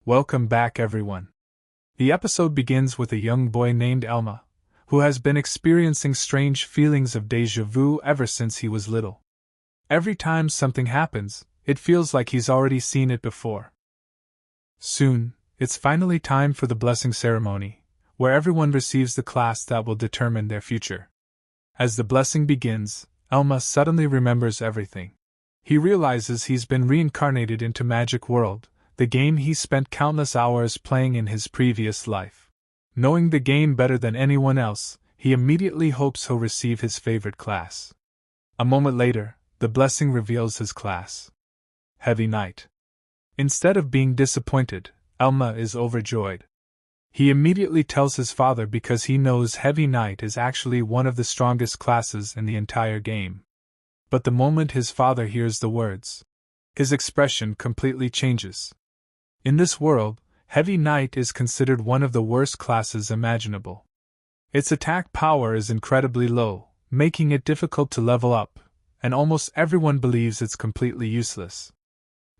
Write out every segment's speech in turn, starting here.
Welcome back, everyone. The episode begins with a young boy named Elma, who has been experiencing strange feelings of déjà vu ever since he was little. Every time something happens, it feels like he's already seen it before. Soon, it's finally time for the blessing ceremony, where everyone receives the class that will determine their future. As the blessing begins, Elma suddenly remembers everything. He realizes he's been reincarnated into Magic World, the game he spent countless hours playing in his previous life. Knowing the game better than anyone else, he immediately hopes he'll receive his favorite class. A moment later, the blessing reveals his class. Heavy Knight. Instead of being disappointed, Elma is overjoyed. He immediately tells his father because he knows Heavy Knight is actually one of the strongest classes in the entire game. But the moment his father hears the words, his expression completely changes. In this world, Heavy Knight is considered one of the worst classes imaginable. Its attack power is incredibly low, making it difficult to level up, and almost everyone believes it's completely useless.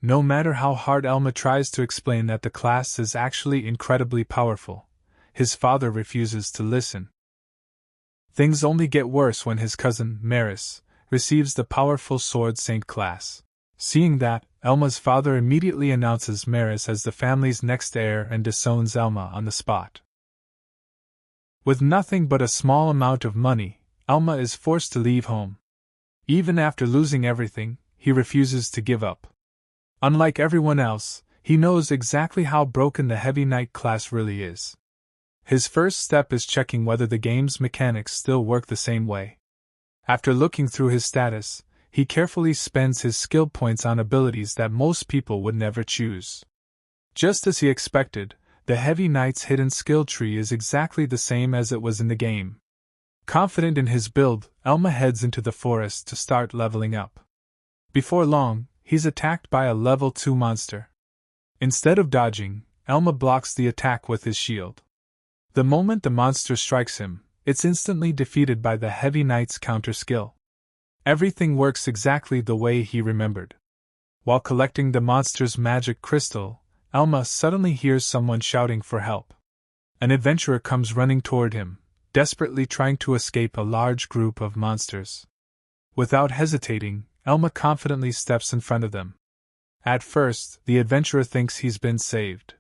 No matter how hard Elma tries to explain that the class is actually incredibly powerful, his father refuses to listen. Things only get worse when his cousin, Maris, receives the powerful Sword Saint class. Seeing that, Elma's father immediately announces Maris as the family's next heir and disowns Elma on the spot. With nothing but a small amount of money, Elma is forced to leave home. Even after losing everything, he refuses to give up. Unlike everyone else, he knows exactly how broken the Heavy Knight class really is. His first step is checking whether the game's mechanics still work the same way. After looking through his status, he carefully spends his skill points on abilities that most people would never choose. Just as he expected, the Heavy Knight's hidden skill tree is exactly the same as it was in the game. Confident in his build, Elma heads into the forest to start leveling up. Before long, he's attacked by a level 2 monster. Instead of dodging, Elma blocks the attack with his shield. The moment the monster strikes him, it's instantly defeated by the Heavy Knight's counter skill. Everything works exactly the way he remembered. While collecting the monster's magic crystal, Elma suddenly hears someone shouting for help. An adventurer comes running toward him, desperately trying to escape a large group of monsters. Without hesitating, Elma confidently steps in front of them. At first, the adventurer thinks he's been saved.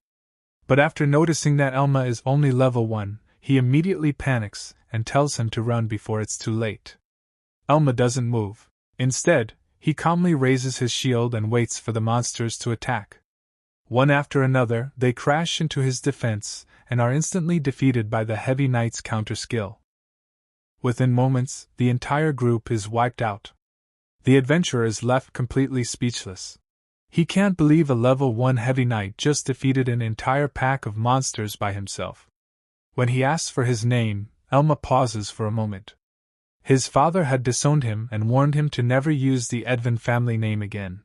But after noticing that Elma is only level 1, he immediately panics and tells him to run before it's too late. Elma doesn't move. Instead, he calmly raises his shield and waits for the monsters to attack. One after another, they crash into his defense and are instantly defeated by the Heavy Knight's counter skill. Within moments, the entire group is wiped out. The adventurer is left completely speechless. He can't believe a level 1 Heavy Knight just defeated an entire pack of monsters by himself. When he asks for his name, Elma pauses for a moment. His father had disowned him and warned him to never use the Edvin family name again.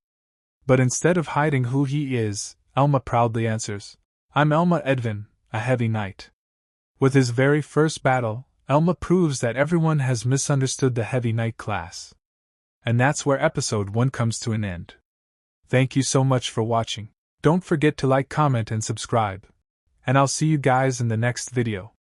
But instead of hiding who he is, Elma proudly answers, "I'm Elma Edvin, a Heavy Knight." With his very first battle, Elma proves that everyone has misunderstood the Heavy Knight class. And that's where episode 1 comes to an end. Thank you so much for watching. Don't forget to like, comment, and subscribe. And I'll see you guys in the next video.